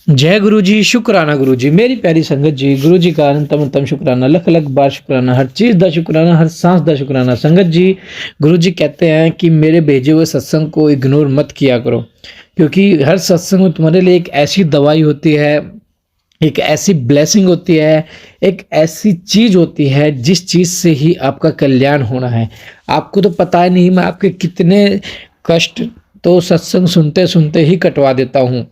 जय गुरु जी, शुकराना गुरु जी, मेरी प्यारी संगत जी, गुरु जी का अनंतम अनंतम शुकराना, लख लख बार शुकराना, हर चीज़ दा शुकराना, हर सांस दा शुकराना। संगत जी, गुरु जी कहते हैं कि मेरे भेजे हुए सत्संग को इग्नोर मत किया करो, क्योंकि हर सत्संग में तुम्हारे लिए एक ऐसी दवाई होती है, एक ऐसी ब्लेसिंग होती है, एक ऐसी चीज़ होती है जिस चीज़ से ही आपका कल्याण होना है। आपको तो पता ही नहीं मैं आपके कितने कष्ट तो सत्संग सुनते सुनते ही कटवा देता हूँ,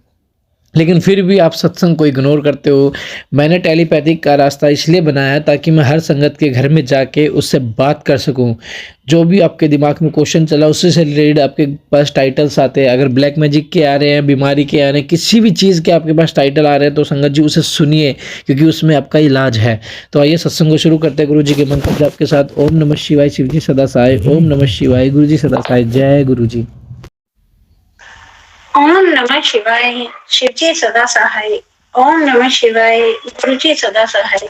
लेकिन फिर भी आप सत्संग को इग्नोर करते हो। मैंने टेलीपैथिक का रास्ता इसलिए बनाया है ताकि मैं हर संगत के घर में जाके उससे बात कर सकूं। जो भी आपके दिमाग में क्वेश्चन चला उससे से रिलेटेड आपके पास टाइटल्स आते हैं। अगर ब्लैक मैजिक के आ रहे हैं, बीमारी के आ रहे हैं, किसी भी चीज़ के आपके पास टाइटल आ रहे हैं तो संगत जी उसे सुनिए, क्योंकि उसमें आपका इलाज है। तो आइए सत्संग को शुरू करते हैं गुरु जी के मंत्र जाप के साथ। ओम नमः शिवाय, शिव जी सदा सहाय। ओम नमः शिवाय, गुरु जी सदा सहाय। जय गुरु जी। ओम नमः शिवाय, शिवजी सदा सहाय। ओम नमः शिवाय, गुरुजी सदा सहाय।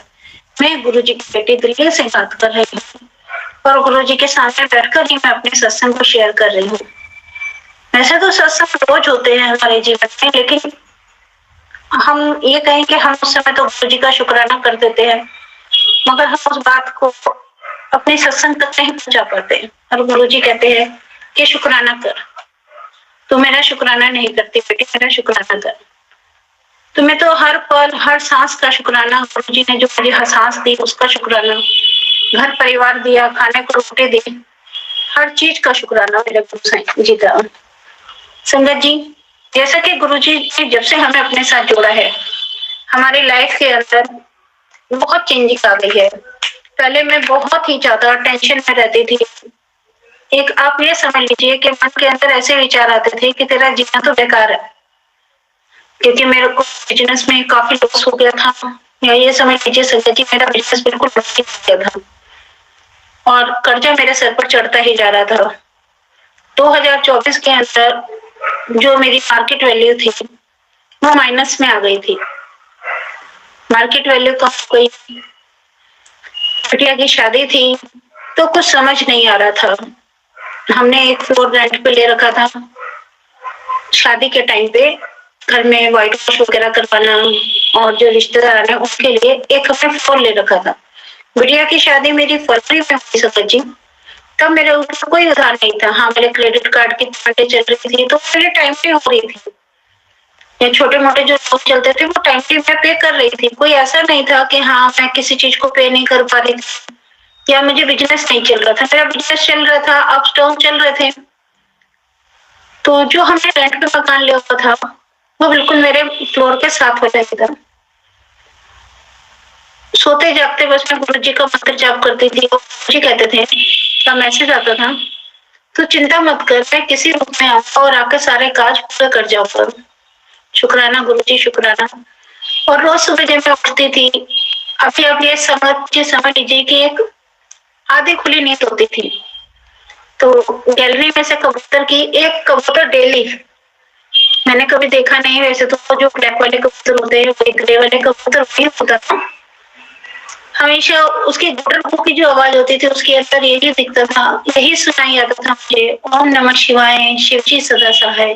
मैं गुरुजी की बेटी दिल्ली से बात कर रही हूँ और गुरुजी के सामने बैठकर ही मैं अपने सत्संग को शेयर कर रही हूँ। वैसे तो सत्संग रोज होते हैं हमारे जीवन में, लेकिन हम ये कहें कि हम उस समय तो गुरुजी का शुक्राना कर देते हैं, मगर हम उस बात को अपने सत्संग तक नहीं पहुंचा पाते। और गुरुजी कहते हैं कि शुक्राना कर। तू मेरा शुक्राना नहीं करती बेटी, मेरा शुक्राना कर। तुम्हें तो हर पल हर सांस का शुक्राना, गुरु जी ने जो मुझे हर सांस दी उसका शुक्राना, घर परिवार दिया, खाने को रोटी दी, हर चीज का शुक्राना मेरे गुरु साईं जी का। संगत जी, जैसा कि गुरु जी ने जब से हमें अपने साथ जोड़ा है, हमारी लाइफ के अंदर बहुत चेंजिंग आ गई है। पहले मैं बहुत ही ज्यादा टेंशन में रहती थी। एक आप ये समझ लीजिए कि मन के अंदर ऐसे विचार आते थे कि तेरा जीना तो बेकार है, क्योंकि मेरे को बिजनेस में काफी लॉस हो गया था। या ये समझ लीजिए संगत जी, मेरा बिजनेस बिल्कुल बंद हो गया था और कर्जा मेरे सर पर चढ़ता ही जा रहा था। 2024 के अंदर जो मेरी मार्केट वैल्यू थी वो माइनस में आ गई थी। मार्केट वैल्यू कम हो गई। बिटिया की शादी थी तो कुछ समझ नहीं आ रहा था। हमने एक फ्लोर रेंट पे ले रखा था। शादी के टाइम पे घर में व्हाइट वॉश वगैरह करवाना और जो रिश्तेदार आने उनके लिए एक हमने फ्लोर ले रखा था। बिटिया की शादी मेरी फरवरी में हुई सकत जी। तब मेरे ऊपर कोई उधार नहीं था। हाँ, मेरे क्रेडिट कार्ड की पेमेंटें चल रही थी तो मेरे टाइम पे हो रही थी। या छोटे मोटे जो लोन चलते थे वो टाइम पे मैं पे कर रही थी। कोई ऐसा नहीं था कि हाँ मैं किसी चीज को पे नहीं कर पा रही थी या मुझे बिजनेस नहीं चल रहा था। मेरा बिजनेस चल रहा था, अप डाउन चल रहे थे। तो जो हमने रेंट पे मकान लिया हुआ था वो बिल्कुल मेरे फ्लोर के साथ वाला ही था। सोते जागते बस मैं गुरु जी का मंत्र जाप करती थी। वो गुरु जी कहते थे, का मैसेज आता था, तो चिंता मत कर, मैं किसी रूप में आऊंगा और आकर सारे काज पूरे कर जाऊंगा। शुक्राना गुरु जी, शुक्राना। और रोज सुबह जब मैं उठती थी, अभी अब ये समझ लीजिए कि एक आधी खुली नींद होती थी। तो गैलरी में से कबूतर की एक कबूतर डेली, मैंने कभी देखा नहीं, वैसे तो जो ब्लैक वाले कबूतर होते हैं, ग्रे वाले कबूतर वही होता था। हमेशा उसकी गुटर की जो आवाज होती थी उसके अंदर यही दिखता था, यही सुनाई आता था मुझे, ओम नमः शिवाय, शिव जी सदा सहाय।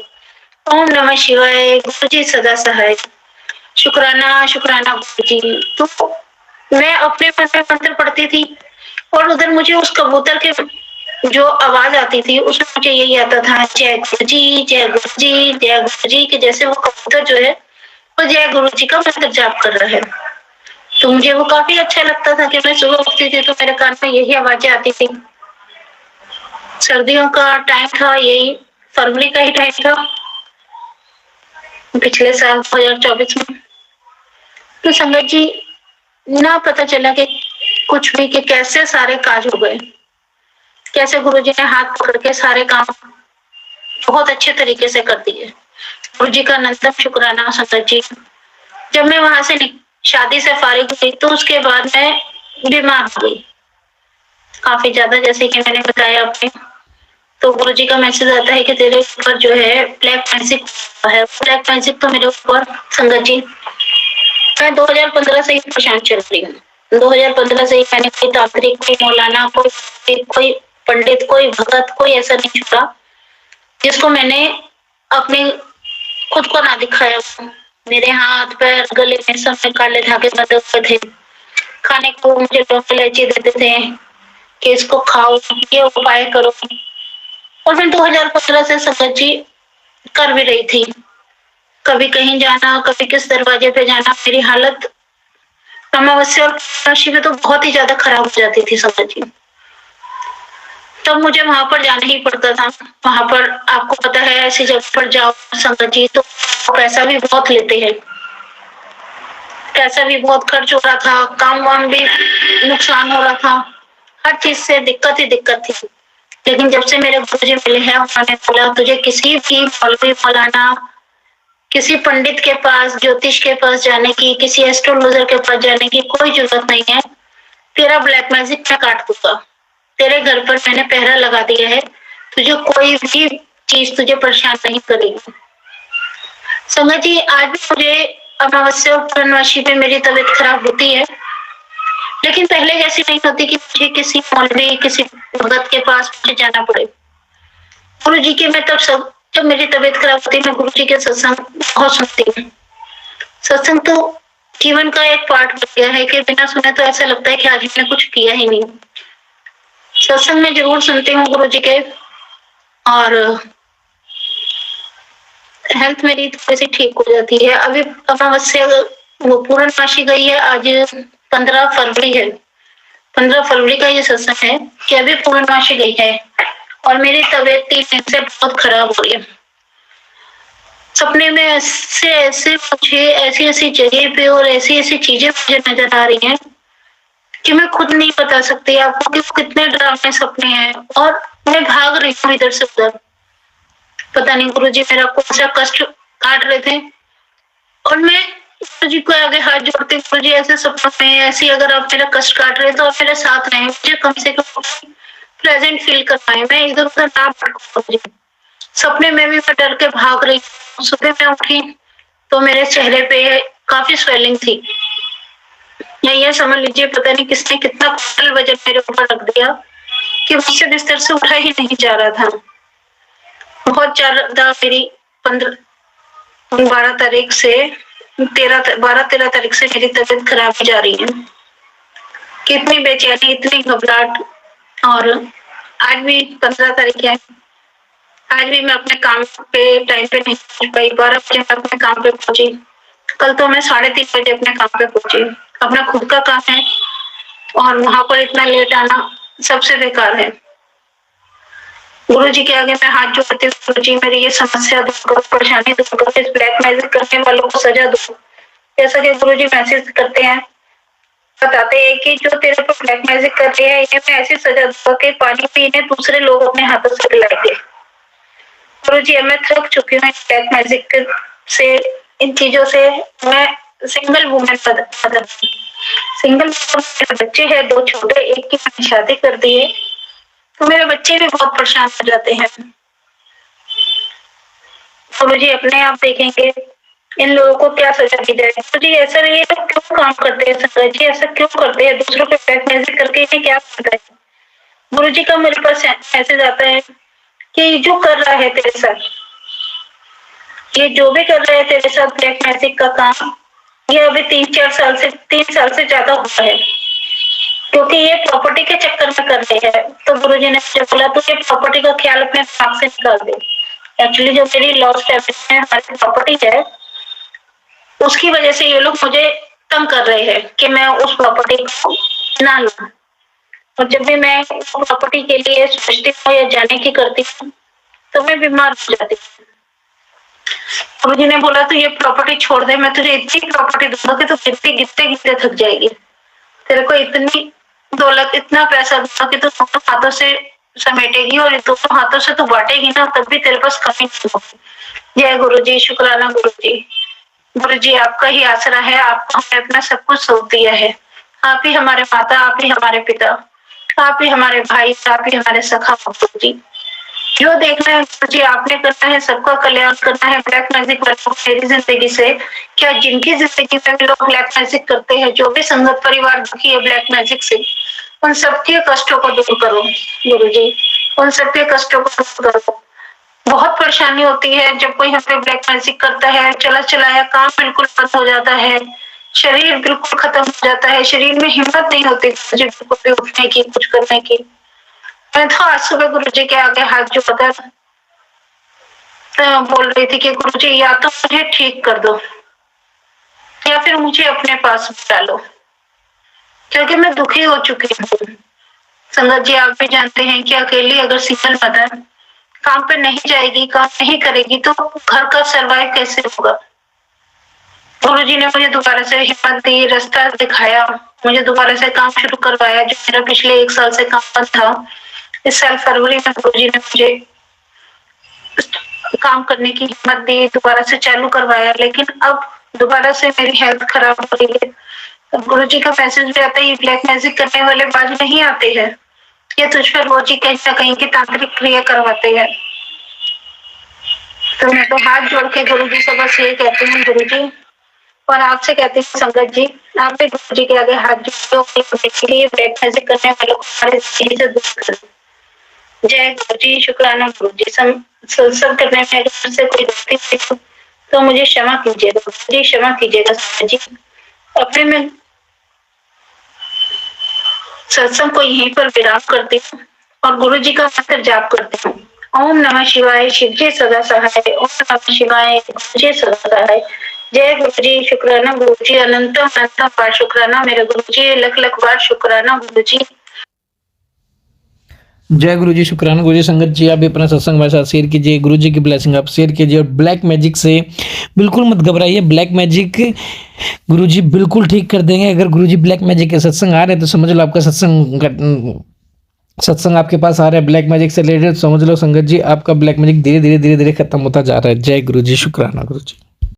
ओम नमः शिवाय, गुरु जी सदा सहाय। शुक्राना शुक्राना गुरु जी। तो मैं अपने मन में मंत्र पढ़ती थी और उधर मुझे उस कबूतर के जो आवाज आती थी उसमें मुझे यही आता था, जय गुरु जी, जय गुरु जी, जय गुरु जी। के जैसे वो कबूतर जो है वो जय गुरु जी का मंत्र जाप कर रहा है। तो मुझे वो काफी अच्छा लगता था कि मैं सुबह उठती थी तो मेरे कान में यही आवाजें आती थी। सर्दियों का टाइम था, यही फरवरी का ही टाइम था पिछले साल 2024 में। तो संगत जी, ना पता चला कि कुछ भी, कि कैसे सारे काज हो गए, कैसे गुरुजी ने हाथ पकड़ के सारे काम बहुत अच्छे तरीके से कर दिए। गुरुजी का अनंतम शुक्राना संगत जी। जब मैं वहां से शादी से फारिग हुई तो उसके बाद मैं बीमार हो गई काफी ज्यादा, जैसे कि मैंने बताया आपने। तो गुरुजी का मैसेज आता है कि तेरे ऊपर जो है ब्लैक मैजिक है। ब्लैक मैजिक तो मेरे ऊपर संगत जी, मैं 2015 से ही परेशान चल रही हूँ। 2015 से ही मैंने कोई तांत्रिक, कोई मौलाना, कोई पंडित, कोई भगत, कोई ऐसा नहीं छूटा जिसको मैंने अपने खुद को ना दिखाया। मेरे हाथ पैर गले में सब में काले धागे बंधे हुए थे। खाने को मुझे लोग इलायची देते थे कि इसको खाओ, ये उपाय करो। और मैं 2015 से संगत जी कर भी रही थी। कभी कहीं जाना, कभी किस दरवाजे पे जाना, मेरी हालत अमावस्या और पूर्णमासी में तो बहुत ही ज्यादा खराब हो जाती थी संगत जी। तब मुझे वहां पर जाना ही पड़ता था। वहां पर आपको पता है ऐसी जगह पर जाओ संगत जी तो पैसा भी बहुत लेते हैं, पैसा भी बहुत खर्च हो रहा था, काम वाम भी नुकसान हो रहा था, हर चीज से दिक्कत ही दिक्कत थी। लेकिन जब से मेरे गुरुजी मिले हैं उन्होंने बोला तुझे किसी भी मौलवी मौलाना, किसी पंडित के पास, ज्योतिष के पास जाने की, किसी एस्ट्रोलॉजर के पास जाने की कोई जरूरत नहीं है। तेरा ब्लैक मैजिक मैं काट दूंगा। तेरे घर पर मैंने पहरा लगा दिया है, तुझे कोई भी चीज तुझे परेशान नहीं करेगी। संगत जी आज भी मुझे अमावस्या और पूर्णमासी पे मेरी तबीयत खराब होती है, लेकिन पहले जैसी नहीं होती कि मुझे किसी मौलवी, किसी भगत के पास मुझे जाना पड़े। गुरु जी के मैं तब सब जब मेरी तबीयत खराब होती है मैं गुरु जी के सत्संग बहुत सुनती हूँ। सत्संग तो जीवन का एक पार्ट बन गया है कि बिना सुने तो ऐसा लगता है कि आज मैंने कुछ किया ही नहीं। सत्संग में जरूर सुनती हूँ गुरु जी के, और हेल्थ मेरी थोड़ी सी ठीक हो जाती है। अभी अमावस्या वो पूर्णमासी गई है, आज 15 फरवरी है। 15 फरवरी का ये सत्संग है कि अभी पूर्णमासी गई है और मेरी तबीयत 3 दिन से बहुत खराब हो रही है। सपने में ऐसे ऐसे मुझे ऐसी ऐसी जगह पे और ऐसी ऐसी चीजें मुझे नजर आ रही हैं कि मैं खुद नहीं बता सकती आपको कि कितने डरावने सपने हैं। और मैं भाग रही हूँ इधर से उधर, पता नहीं गुरुजी मेरा कौन सा कष्ट काट रहे थे। और मैं गुरुजी को आगे हाथ जोड़ती, गुरुजी ऐसे सपनों में ऐसी अगर आप मेरा कष्ट काट रहे तो आप मेरे साथ रहें, मुझे कम से कम प्रेजेंट फील कर पाए, मैं इधर उधर ना भटकूं। गुरुजी सपने में भी मैं डर के भाग रही हूँ। सुबह में उठी तो मेरे चेहरे पे काफी स्वेलिंग थी, या ये समझ लीजिए पता नहीं किसने कितना कुंटल वजन मेरे ऊपर रख दिया कि मुझसे बिस्तर से उठा ही नहीं जा रहा था। बहुत ज्यादा मेरी 12 तारीख से 12-13 तारीख से मेरी तबीयत खराब जा रही है। कितनी बेचैनी, इतनी घबराहट। और आज भी 15 तारीख है, आज भी मैं अपने काम पे टाइम पे नहीं पहुंच पाई। 12 बजे मैं अपने काम पे पहुंची। कल तो मैं 3:30 बजे अपने काम पे पहुंची। अपना खुद का काम है और वहां पर इतना लेट आना सबसे बेकार है। गुरु जी के आगे मैं हाथ जोड़ती हूँ, गुरु जी मेरी ये समस्या दूर करो, परेशानी दूर करो, इस ब्लैक मैजिक करने वालों को सजा दो। जैसा कि गुरु जी मैसेज करते हैं, बताते हैं कि जो तेरे पर ब्लैक मैजिक कर रहे हैं इन्हें मैं ऐसी सजा दूंगा कि पानी भी इन्हें दूसरे लोग अपने हाथों से पिलाएंगे। गुरु जी मैं थक चुकी हूँ ब्लैक मैजिक से, इन चीजों से। मैं सिंगल वुमेन सिंगल बच्चे हैं 2 छोटे, एक की मैंने शादी कर दी है, तो मेरे बच्चे भी बहुत परेशान हो जाते हैं। गुरु जी अपने आप देखेंगे इन लोगों को क्या सजा दी जाए। गुरु जी ऐसा ये लोग क्यों काम करते हैं, संगत जी ऐसा क्यों करते हैं, दूसरों पे ब्लैक मैजिक करके इन्हें क्या करता है। गुरु जी का मेरे पास मैसेज आता है कि जो कर रहा है तेरे साथ, ये जो भी कर रहे हैं तेरे साथ ब्लैक मैजिक का काम, ये अभी 3 साल से ज्यादा हुआ है, क्योंकि ये प्रॉपर्टी के चक्कर में कर रहे हैं। तो गुरुजी ने मुझे बोला तू ये प्रॉपर्टी का ख्याल अपने दिमाग से निकाल दे। एक्चुअली जो मेरी लॉस्ट फैमिली में हमारी प्रॉपर्टी है उसकी वजह से ये लोग मुझे तंग कर रहे हैं कि मैं उस प्रॉपर्टी को ना लूं। और जब भी मैं प्रॉपर्टी के लिए सोचती हूँ या जाने की करती हूँ तो मैं बीमार हो जाती हूँ। गुरुजी ने बोला तू ये प्रॉपर्टी छोड़ दे, मैं तुझे इतनी प्रॉपर्टी दूंगा कि तू गिनते गिनते गिनते थक जाएगी। तेरे को इतनी दौलत, इतना पैसा दूंगा कि तू दोनों हाथों से समेटेगी और दोनों हाथों से तू बांटेगी ना, तब भी तेरे पास कमी नहीं होगी। जय गुरु जी, शुक्राना गुरु जी। गुरु जी आपका ही आसरा है, आपको हमने अपना सब कुछ सौंप दिया है। आप ही हमारे माता, आप ही हमारे पिता, आप ही हमारे भाई, आप ही हमारे सखा। गुरु जी जो देखना है गुरु जी आपने करना है, सबका कल्याण करना है। ब्लैक मैजिक मेरी जिंदगी से, क्या जिनकी जिंदगी में लोग ब्लैक मैजिक करते हैं, जो भी संगत परिवार दुखी है ब्लैक मैजिक से, उन सबके कष्टों को दूर करो गुरु जी, उन सबके कष्टों को दूर करो। बहुत परेशानी होती है जब कोई हम पे ब्लैक मैजिक करता है, चला चलाया काम बिल्कुल बंद हो जाता है, शरीर बिल्कुल खत्म हो जाता है, शरीर में हिम्मत नहीं होती मुझे बिल्कुल भी उठने की, कुछ करने की। मैं तो आज सुबह गुरुजी के आगे हाथ जोड़कर बोल रही थी कि गुरुजी या तो मुझे ठीक कर दो या फिर मुझे अपने पास बुला लो, क्योंकि मैं दुखी हो चुकी हूँ। संगत जी, आप भी जानते हैं कि अकेली अगर सिंगल मदर काम पे नहीं जाएगी, काम नहीं करेगी तो घर का सरवाइव कैसे होगा। गुरुजी ने मुझे दोबारा से हिम्मत दी, रास्ता दिखाया, मुझे दोबारा से काम शुरू करवाया जो मेरा पिछले 1 साल से काम बंद था। इस साल फरवरी में गुरुजी ने मुझे काम करने की हिम्मत दी, दोबारा से चालू करवाया, लेकिन अब दोबारा से मेरी हेल्थ खराब हो रही है। गुरुजी का मैसेज भी आता है, ये ब्लैक मैजिक करने वाले बाज नहीं आते हैं, ये तुझ पर वो जी कहीं ना कहीं की तांत्रिक क्रिया करवाते हैं। तो मैं तो हाथ जोड़ के गुरुजी से बस ये कहती हूँ गुरुजी, और आपसे कहती हूँ संगत जी, आप भी गुरुजी के आगे हाथ जोड़ो कि ये ब्लैक मैजिक करने वालों को हमारे जिंदगी से दूर करो। जय गुरुजी, शुक्राना गुरुजी। सत्संग करने में अगर मुझसे कोई गलती हुई तो मुझे क्षमा कीजिएगा गुरुजी, क्षमा कीजिएगा संगत जी। अपने में सत्संग को यहीं पर विराम करती हूँ और गुरु जी का मंत्र जाप करती हूँ। ओम नमः शिवाय, शिव जी सदा सहाय। ओम नमः शिवाय, गुरु जी सदा सहाय। जय गुरु जी, शुक्राना गुरु जी, अनंत अनंत बार शुक्राना मेरे गुरु जी, लख लख बार शुक्राना गुरु जी। जय गुरु जी, शुक्राना गुरु जी। संगत जी, आप भी अपना सत्संग हमारे साथ शेयर कीजिए, गुरु जी की ब्लेसिंग आप शेयर कीजिए और ब्लैक मैजिक से बिल्कुल मत घबराइए। ब्लैक मैजिक गुरु जी बिल्कुल ठीक कर देंगे। अगर गुरु जी ब्लैक मैजिक के सत्संग आ रहे हैं तो समझ लो आपका सत्संग आपके पास आ रहा है ब्लैक मैजिक से रिलेटेड, समझ लो संगत जी आपका ब्लैक मैजिक धीरे धीरे धीरे धीरे खत्म होता जा रहा है। जय गुरु जी, शुक्राना गुरु जी।